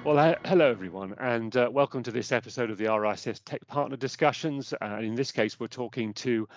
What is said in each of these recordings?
Well, hello everyone, and welcome to this episode of the RICS Tech Partner Discussions. In this case, we're talking to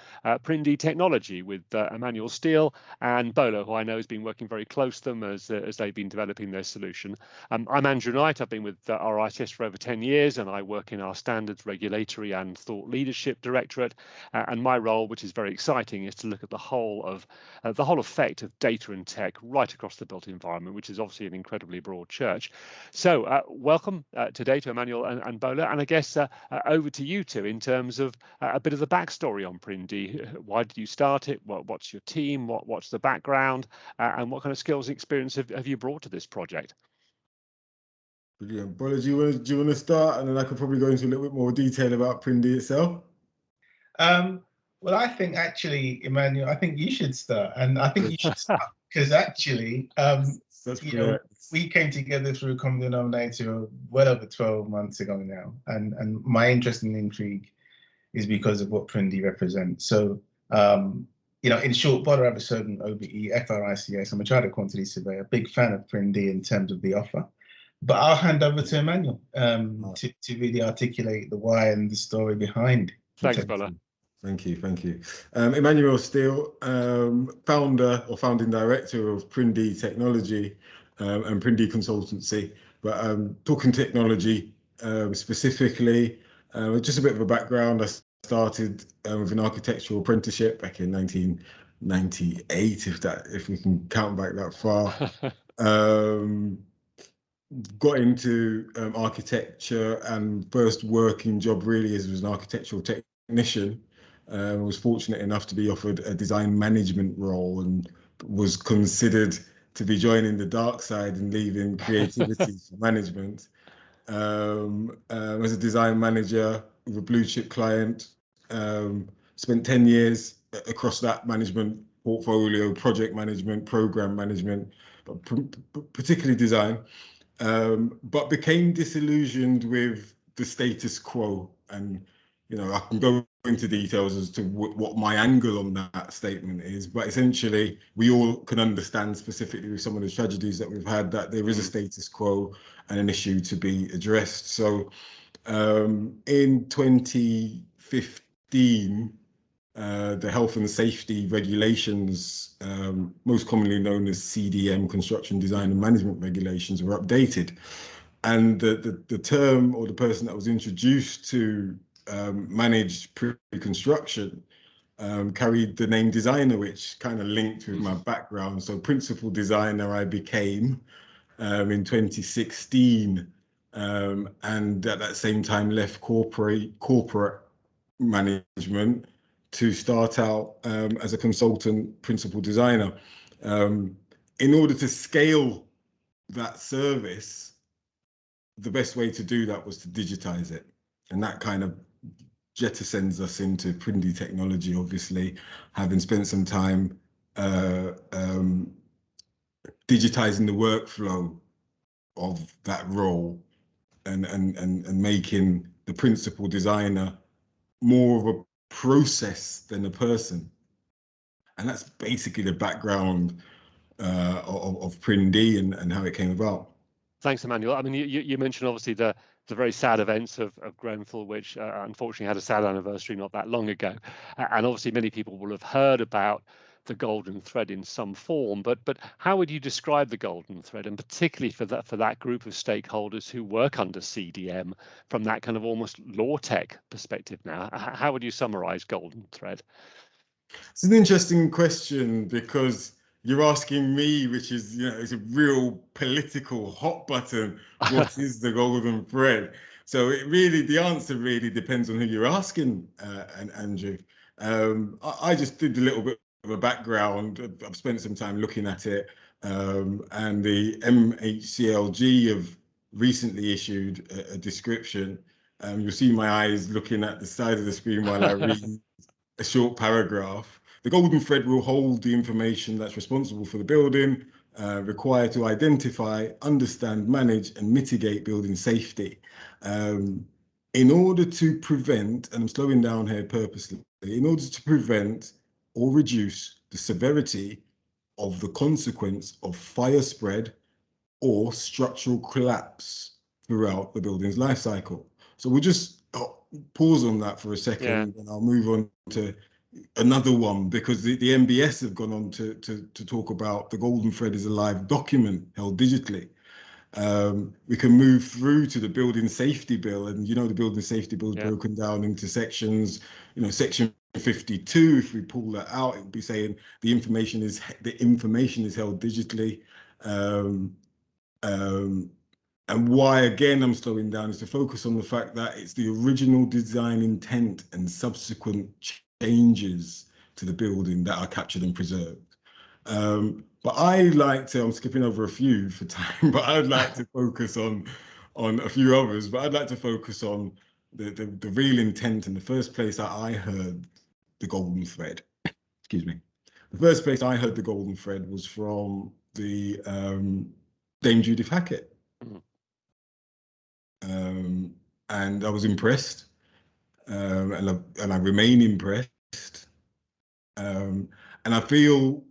Prin-D Technology with Imanuel Steele and Bola, who I know has been working very close to them as they've been developing their solution. I'm Andrew Knight. I've been with RICS for over 10 years, and I work in our Standards, Regulatory and Thought Leadership Directorate. And my role, which is very exciting, is to look at the whole effect of data and tech right across the built environment, which is obviously an incredibly broad church. So welcome today to Imanuel and Bola, and I guess over to you two in terms of a bit of the backstory on Prindi. Why did you start it? What's your team? What's the background? And what kind of skills and experience have you brought to this project? Brilliant. Bola, do you want to start, and then I could probably go into a little bit more detail about Prindi itself? Well, I think actually, Imanuel, I think you should start, and I think you should start because actually, we came together through a common denominator well over 12 months ago now, and my interest and intrigue is because of what Prindi represents. So, in short, Bola, Abisogun, OBE, FRICS. I'm a chartered quantity surveyor, big fan of Prindi in terms of the offer. But I'll hand over to Imanuel to really articulate the why and the story behind. Thanks, Bola. Thank you. Imanuel Steele, founder or founding director of Prin-D Technology and Prin-D Consultancy. But talking technology specifically, just a bit of a background. I started with an architectural apprenticeship back in 1998, if we can count back that far. Got into architecture, and first working job really was an architectural technician. I was fortunate enough to be offered a design management role and was considered to be joining the dark side and leaving creativity for management. As a design manager with a blue chip client, spent 10 years across that management portfolio, project management, program management, but particularly design. But became disillusioned with the status quo, and I can go into details as to what my angle on that statement is, but essentially we all can understand, specifically with some of the tragedies that we've had, that there is a status quo and an issue to be addressed. So in 2015, the health and safety regulations, most commonly known as CDM, construction design and management regulations, were updated. And the term, or the person that was introduced to manage pre-construction carried the name designer, which kind of linked with my background. So principal designer I became in 2016, and at that same time left corporate management to start out as a consultant principal designer. In order to scale that service, the best way to do that was to digitize it. And that kind of jettisons us into Prin-D Technology, obviously, having spent some time digitizing the workflow of that role and making the principal designer more of a process than a person. And that's basically the background of Prin-D and how it came about. Thanks, Imanuel. I mean, you mentioned obviously the very sad events of Grenfell, which unfortunately had a sad anniversary not that long ago. And obviously many people will have heard about the Golden Thread in some form, but how would you describe the Golden Thread, and particularly for that group of stakeholders who work under CDM from that kind of almost LawTech perspective now? How would you summarize Golden Thread? It's an interesting question, because you're asking me, which is, it's a real political hot button. What is the Golden Thread? So the answer really depends on who you're asking, Andrew. I just did a little bit of a background. I've spent some time looking at it, and the MHCLG have recently issued a description. You'll see my eyes looking at the side of the screen while I read a short paragraph. The Golden Thread will hold the information that's responsible for the building, required to identify, understand, manage, and mitigate building safety. In order to prevent, and I'm slowing down here purposely, in order to prevent or reduce the severity of the consequence of fire spread or structural collapse throughout the building's life cycle. So we'll just pause on that for a second, and I'll move on to another one, because the MBS have gone on to talk about the Golden Thread is a live document held digitally. We can move through to the Building Safety Bill, and the Building Safety Bill is broken down into sections. Section 52, if we pull that out, it would be saying the information is held digitally. And why, again, I'm slowing down is to focus on the fact that it's the original design intent and subsequent changes to the building that are captured and preserved. But I like to, I'm skipping over a few for time, but I'd like to focus on a few others, but I'd like to focus on the real intent. In the first place that I heard the Golden Thread, excuse me, the first place I heard the Golden Thread was from the Dame Judith Hackett. And I was impressed, and I remain impressed. And I feel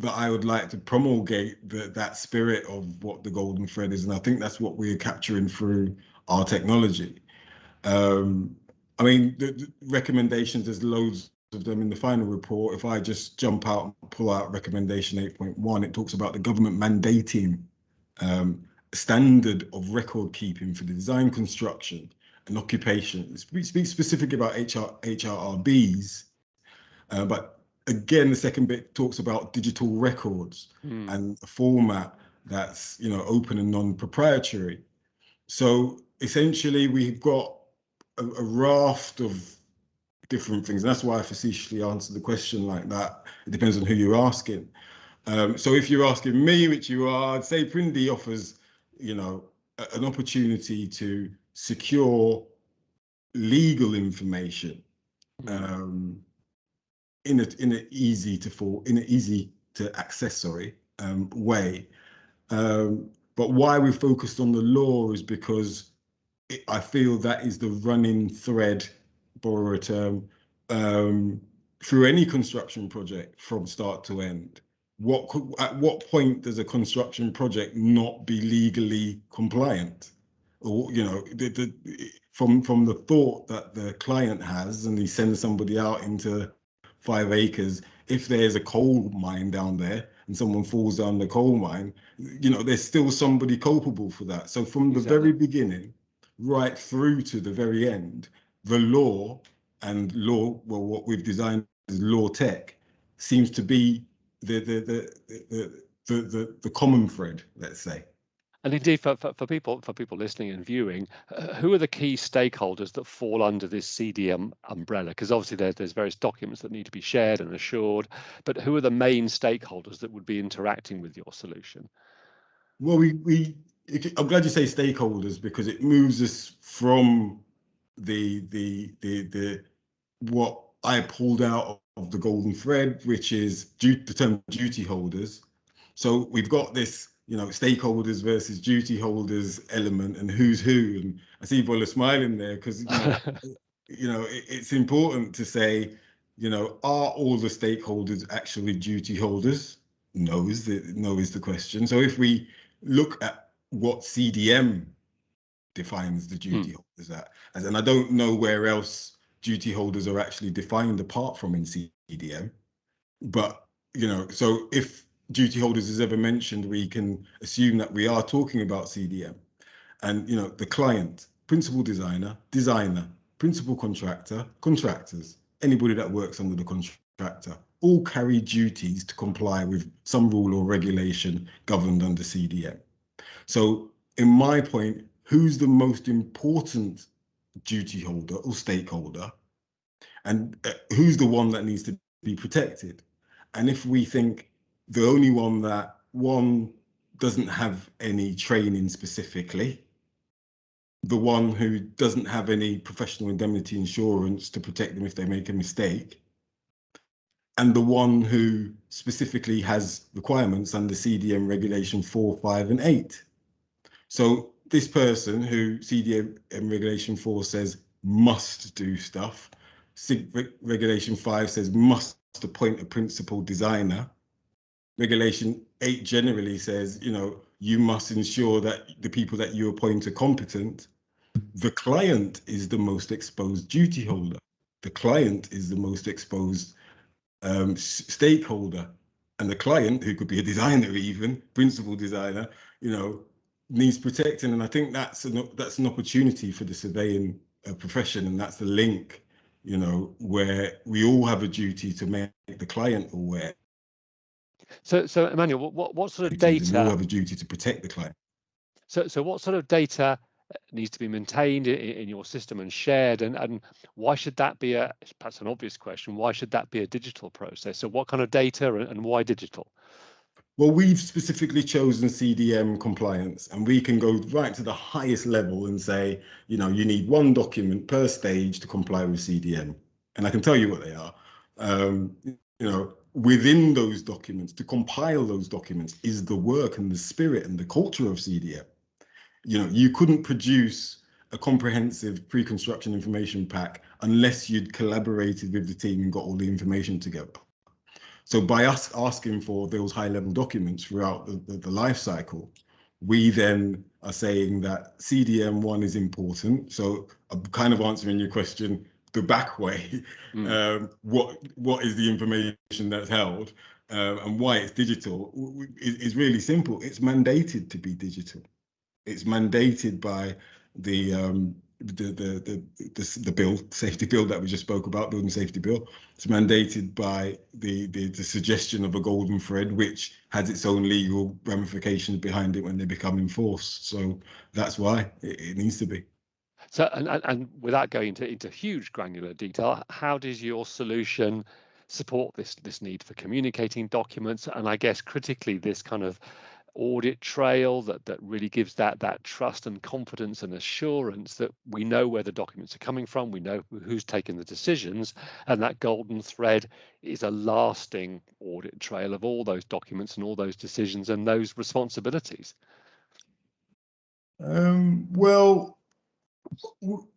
that I would like to promulgate that spirit of what the Golden Thread is, and I think that's what we're capturing through our technology. I mean, the recommendations, there's loads of them in the final report. If I just jump out and pull out recommendation 8.1, it talks about the government mandating standard of record keeping for the design, construction, and occupation. It speaks specifically about HRRBs, but again, the second bit talks about digital records and a format that's open and non-proprietary. So essentially, we've got a raft of different things, and that's why I facetiously answered the question like that. It depends on who you're asking. So if you're asking me, which you are, I'd say Prindi offers an opportunity to secure legal information in an easy to access way. But why we focused on the law is because I feel that is the running thread, borrow a term, through any construction project from start to end. At what point does a construction project not be legally compliant? Or from the thought that the client has, and he sends somebody out into 5 acres. If there's a coal mine down there and someone falls down the coal mine, there's still somebody culpable for that. So from the very beginning, right through to the very end, the law what we've designed as LawTech seems to be the common thread, let's say. And indeed, for people listening and viewing, who are the key stakeholders that fall under this CDM umbrella? Because obviously there's various documents that need to be shared and assured, but who are the main stakeholders that would be interacting with your solution? Well, I'm glad you say stakeholders, because it moves us from the what I pulled out of the Golden Thread, which is the term duty holders. So we've got this, stakeholders versus duty holders element, and who's who. And I see Bola smiling there, because it's important to say, are all the stakeholders actually duty holders? No is the question. So if we look at what CDM defines the duty holders as, and I don't know where else duty holders are actually defined apart from in CDM, but so if duty holders is ever mentioned, we can assume that we are talking about CDM. And the client, principal designer, principal contractor, contractors, anybody that works under the contractor, all carry duties to comply with some rule or regulation governed under CDM. So in my point, who's the most important duty holder or stakeholder, and who's the one that needs to be protected? And if we think the only one that doesn't have any training specifically, the one who doesn't have any professional indemnity insurance to protect them if they make a mistake, and the one who specifically has requirements under CDM regulation 4, 5, and 8. So this person who CDM regulation 4 says must do stuff, regulation 5 says must appoint a principal designer, Regulation 8 generally says, you must ensure that the people that you appoint are competent. The client is the most exposed duty holder. The client is the most exposed stakeholder. And the client, who could be a designer even, principal designer, needs protecting. And I think that's an opportunity for the surveying profession. And that's the link, where we all have a duty to make the client aware. So Imanuel, what sort of And we all data? have a duty to protect the client. So what sort of data needs to be maintained in your system and shared, and why should that be perhaps an obvious question, why should that be a digital process? So what kind of data and why digital? Well, we've specifically chosen CDM compliance, and we can go right to the highest level and say, you need one document per stage to comply with CDM. And I can tell you what they are. Within those documents, to compile those documents is the work and the spirit and the culture of CDM. You couldn't produce a comprehensive pre-construction information pack unless you'd collaborated with the team and got all the information together. So by us asking for those high-level documents throughout the life cycle, we then are saying that CDM1 is important. So I'm kind of answering your question the back way. What is the information that's held and why it's digital is really simple. It's mandated to be digital. It's mandated by the bill, safety bill that we just spoke about, building safety bill. It's mandated by the suggestion of a golden thread, which has its own legal ramifications behind it when they become enforced. So that's why it needs to be. So and without going into huge granular detail, how does your solution support this need for communicating documents, and I guess critically this kind of audit trail that really gives that trust and confidence and assurance that we know where the documents are coming from, we know who's taken the decisions, and that golden thread is a lasting audit trail of all those documents and all those decisions and those responsibilities? Well,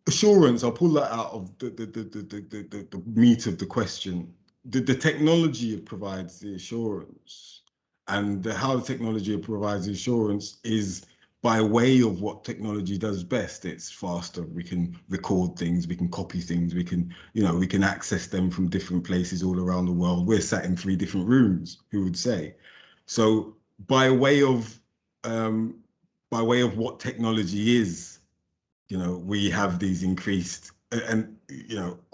assurance, I'll pull that out of the meat of the question. The technology provides the assurance, and how the technology provides the assurance is by way of what technology does best. It's faster. We can record things, we can copy things, we can access them from different places all around the world. We're sat in 3 different rooms, who would say. So by way of what technology is, we have these increased and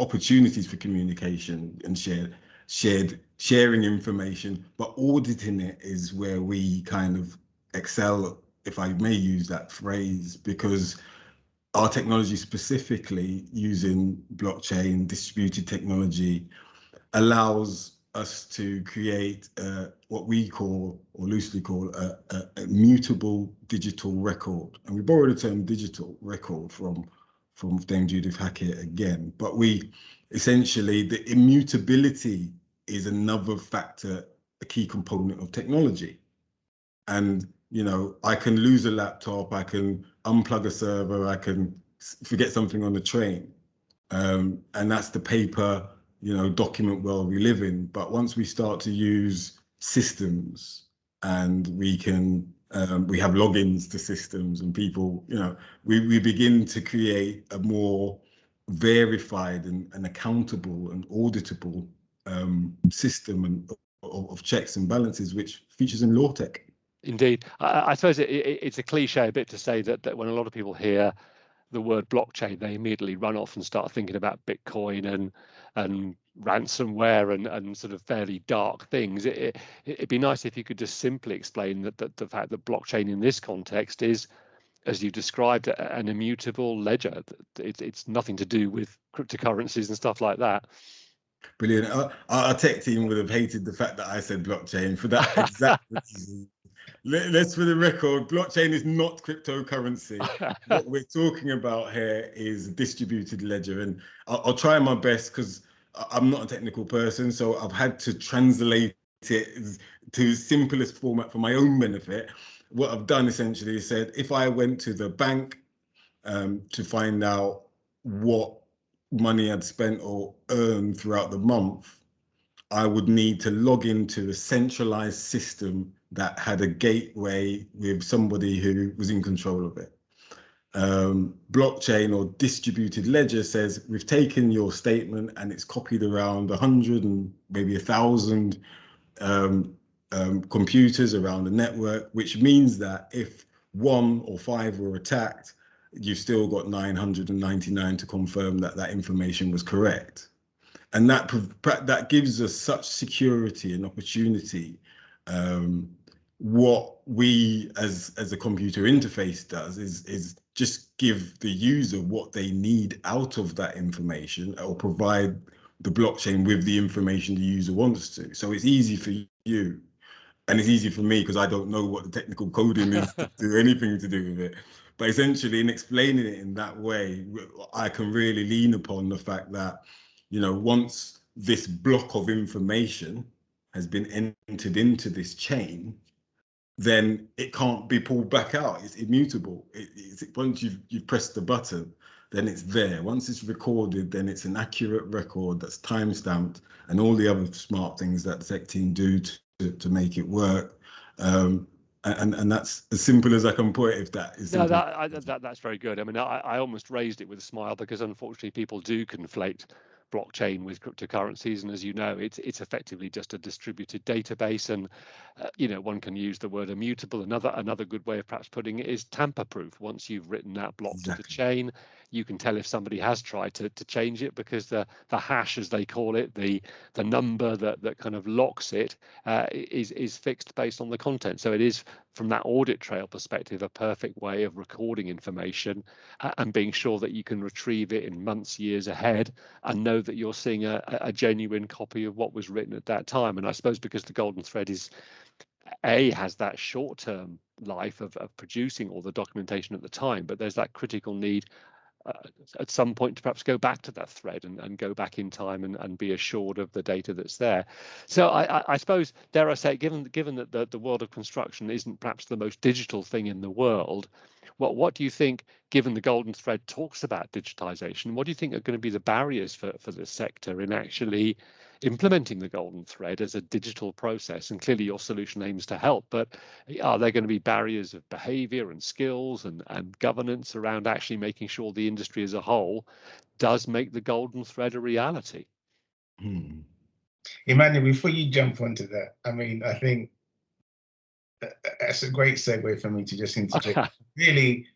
opportunities for communication and sharing information, but auditing it is where we kind of excel, if I may use that phrase, because our technology, specifically using blockchain distributed technology, allows us to create what we call, or loosely call, a mutable digital record. And we borrow the term digital record from Dame Judith Hackett again. But we essentially, the immutability is another factor, a key component of technology. And, I can lose a laptop, I can unplug a server, I can forget something on the train. And that's the paper document world we live in. But once we start to use systems, and we have logins to systems, and people, we begin to create a more verified and accountable and auditable system of checks and balances, which features in LawTech. Indeed. I suppose it's a cliche a bit to say that when a lot of people hear the word blockchain, they immediately run off and start thinking about Bitcoin and ransomware and sort of fairly dark things. It'd be nice if you could just simply explain that the fact that blockchain in this context is, as you described, an immutable ledger. It's nothing to do with cryptocurrencies and stuff like that. Brilliant. Our tech team would have hated the fact that I said blockchain for that exact reason. Let's, for the record, blockchain is not cryptocurrency. What we're talking about here is distributed ledger. And I'll try my best, because I'm not a technical person, so I've had to translate it to simplest format for my own benefit. What I've done essentially is said, if I went to the bank to find out what money I'd spent or earned throughout the month, I would need to log into a centralized system that had a gateway with somebody who was in control of it. Blockchain or distributed ledger says we've taken your statement and it's copied around 100 and maybe 1,000 computers around the network, which means that if 1 or 5 were attacked, you've still got 999 to confirm that that information was correct. And that gives us such security and opportunity. What we as a computer interface does is just give the user what they need out of that information, or provide the blockchain with the information the user wants to. So it's easy for you, and it's easy for me because I don't know what the technical coding is to do anything to do with it. But essentially, in explaining it in that way, I can really lean upon the fact that, you know, once this block of information has been entered into this chain, then it can't be pulled back out. It's immutable. Once you've pressed the button, then it's there. Once it's recorded, then it's an accurate record that's time-stamped, and all the other smart things that the tech team do to make it work. And that's as simple as I can put it, if that is simple. No, that's very good. I mean, I almost raised it with a smile, because unfortunately people do conflate blockchain with cryptocurrencies, and as you know, it's effectively just a distributed database, and you know, one can use the word immutable. Another good way of perhaps putting it is tamper-proof. Once you've written that block to the chain, you can tell if somebody has tried to change it, because the hash, as they call it, the number that kind of locks it, is fixed based on the content. So it is, from that audit trail perspective, a perfect way of recording information and being sure that you can retrieve it in months, years ahead, and know that you're seeing a genuine copy of what was written at that time. And I suppose because the Golden Thread has that short-term life of producing all the documentation at the time, but there's that critical need at some point to perhaps go back to that thread and go back in time and be assured of the data that's there. So I suppose, dare I say, given that the world of construction isn't perhaps the most digital thing in the world, what do you think, given the Golden Thread talks about digitization, what do you think are going to be the barriers for the sector in actually implementing the Golden Thread as a digital process? And clearly your solution aims to help, but are there going to be barriers of behavior and skills and governance around actually making sure the industry as a whole does make the Golden Thread a reality? Imanuel, before you jump onto that, I mean, I think that's a great segue for me to just interject. Really,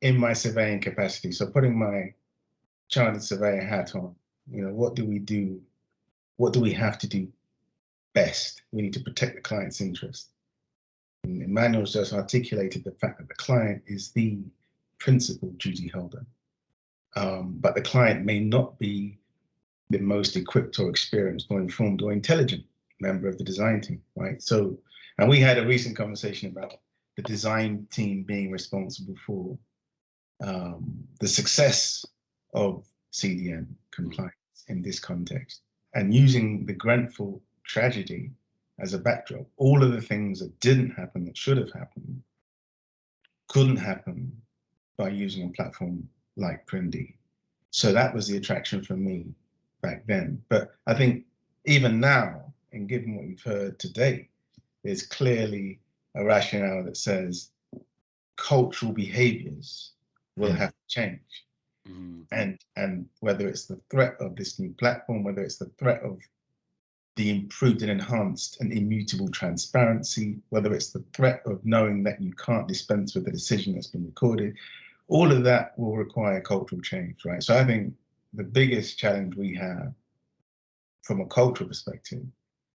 in my surveying capacity, so putting my chartered surveyor hat on, you know, what do we do? What do we have to do best? We need to protect the client's interest. And Imanuel's just articulated the fact that the client is the principal duty holder, but the client may not be the most equipped or experienced or informed or intelligent member of the design team, right? So, and we had a recent conversation about the design team being responsible for the success of CDM compliance in this context, and using the Grenfell tragedy as a backdrop. All of the things that didn't happen that should have happened couldn't happen by using a platform like Prindi. So that was the attraction for me back then. But I think even now, and given what we've heard today, there's clearly a rationale that says cultural behaviors will have to change. And whether it's the threat of this new platform, whether it's the threat of the improved and enhanced and immutable transparency, whether it's the threat of knowing that you can't dispense with the decision that's been recorded, all of that will require cultural change, right? So I think the biggest challenge we have from a cultural perspective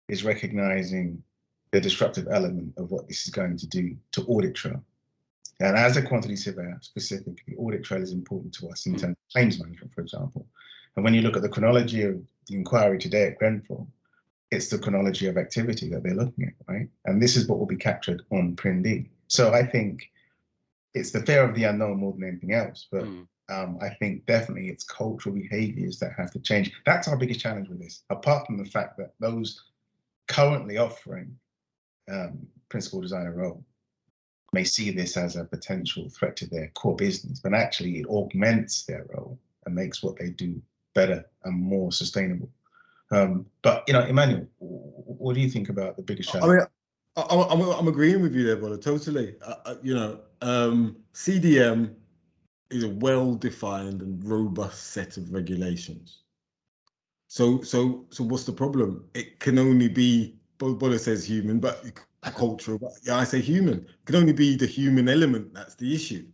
is recognizing the disruptive element of what this is going to do to audit trail. And as a quantity surveyor specifically, audit trail is important to us in terms of claims management, for example. And when you look at the chronology of the inquiry today at Grenfell, it's the chronology of activity that they're looking at, right? And this is what will be captured on Prin-D. So I think it's the fear of the unknown more than anything else, but I think definitely it's cultural behaviors that have to change. That's our biggest challenge with this, apart from the fact that those currently offering principal designer role may see this as a potential threat to their core business, but actually it augments their role and makes what they do better and more sustainable. But Imanuel, what do you think about the biggest challenge? I mean, I'm agreeing with you there, Bola, totally. CDM is a well-defined and robust set of regulations. So what's the problem? It can only be, Bola says human, but cultural. But yeah, I say human. It can only be the human element that's the issue.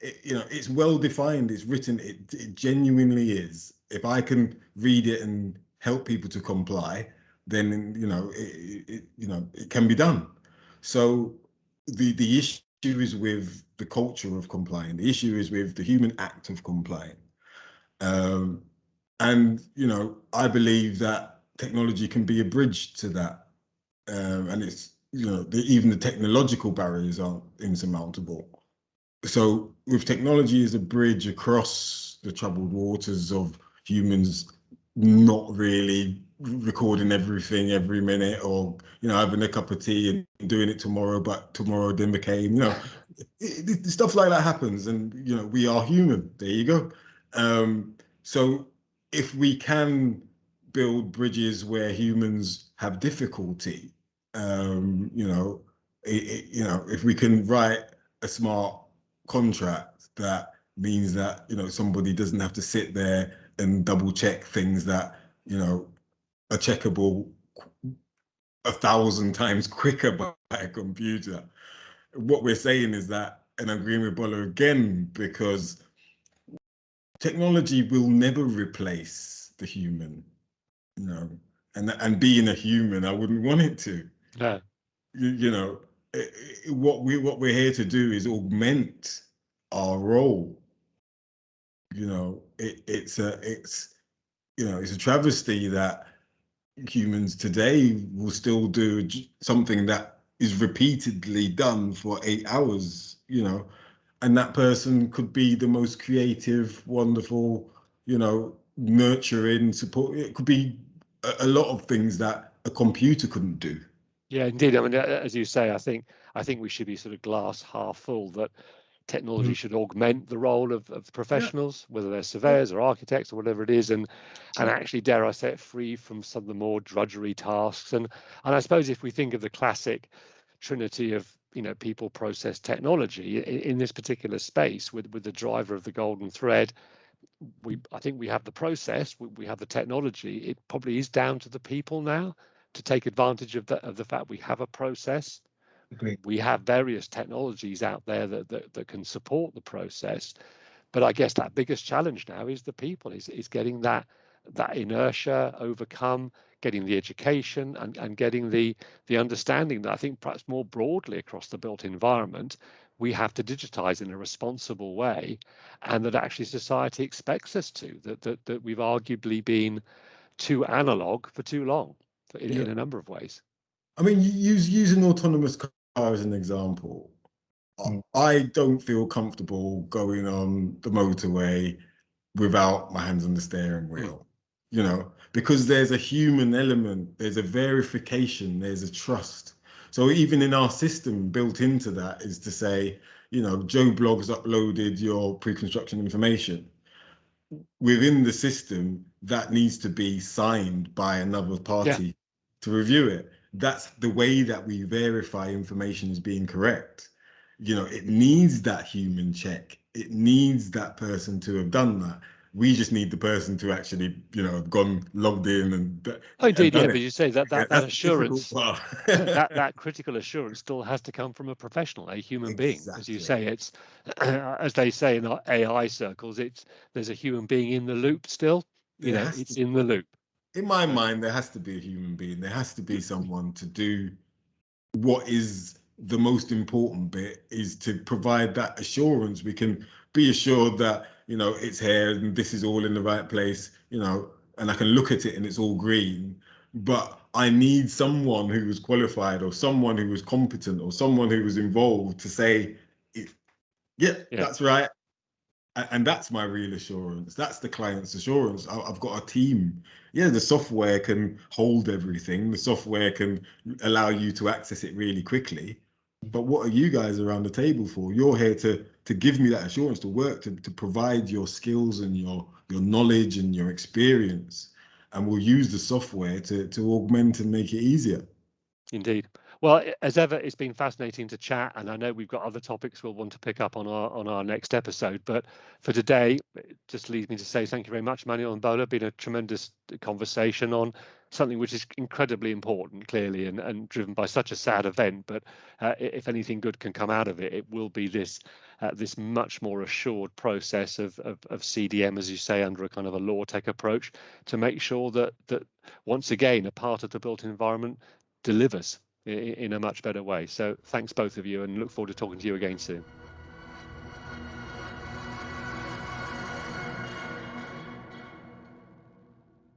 It's well defined. It's written. It genuinely is. If I can read it and help people to comply, then it can be done. So the issue is with the culture of complying. The issue is with the human act of complying. And I believe that technology can be a bridge to that. And it's even the technological barriers aren't insurmountable. So with technology as a bridge across the troubled waters of humans not really recording everything every minute, or having a cup of tea and doing it tomorrow, but tomorrow then became stuff like that happens, and we are human. There you go. So if we can build bridges where humans have difficulty, if we can write a smart contract that means that somebody doesn't have to sit there and double check things that are checkable 1,000 times quicker by a computer. What we're saying is that, and I'm agreeing with Bola again, because technology will never replace the human, and being a human, I wouldn't want it to. No. What we're here to do is augment our role. It's a travesty that humans today will still do something that is repeatedly done for 8 hours, and that person could be the most creative, wonderful, nurturing, support. It could be a lot of things that a computer couldn't do. Yeah, indeed. I mean, as you say, I think we should be sort of glass half full, that technology should augment the role of professionals, whether they're surveyors or architects or whatever it is, and actually, dare I say it, free from some of the more drudgery tasks. And I suppose if we think of the classic trinity of people, process, technology in this particular space, with the driver of the golden thread, I think we have the process, we have the technology. It probably is down to the people now to take advantage of the fact we have a process. Agreed. We have various technologies out there that can support the process, but I guess that biggest challenge now is the people, is getting that inertia overcome, getting the education, and getting the understanding that I think perhaps more broadly across the built environment, we have to digitize in a responsible way, and that actually society expects us to, that we've arguably been too analog for too long in a number of ways. I mean, using autonomous car as an example, I don't feel comfortable going on the motorway without my hands on the steering wheel, because there's a human element, there's a verification, there's a trust. So even in our system, built into that is to say, Joe Blogg's uploaded your pre-construction information. Within the system, that needs to be signed by another party to review it. That's the way that we verify information is being correct. It needs that human check. It needs that person to have done that. We just need the person to actually, have gone, logged in and indeed, done but you say that assurance, that critical assurance still has to come from a professional, a human being. As you say, it's as they say in our AI circles, there's a human being in the loop still. It's in the loop. In my mind, there has to be a human being. There has to be someone to do what is the most important bit, is to provide that assurance. We can be assured that it's here and this is all in the right place, and I can look at it and it's all green, but I need someone who was qualified, or someone who was competent, or someone who was involved to say, that's right. And that's my real assurance. That's the client's assurance. I've got a team. Yeah, the software can hold everything. The software can allow you to access it really quickly. But what are you guys around the table for? You're here to give me that assurance, to work, to provide your skills and your knowledge and your experience. and we'll use the software to augment and make it easier. Indeed. Well, as ever, it's been fascinating to chat, and I know we've got other topics we'll want to pick up on our next episode. But for today, it just leaves me to say thank you very much, Imanuel and Bola. Been a tremendous conversation on something which is incredibly important, clearly, and driven by such a sad event. But if anything good can come out of it, it will be this much more assured process of CDM, as you say, under a kind of a LawTech approach, to make sure that once again a part of the built environment delivers in a much better way. So thanks both of you, and look forward to talking to you again soon.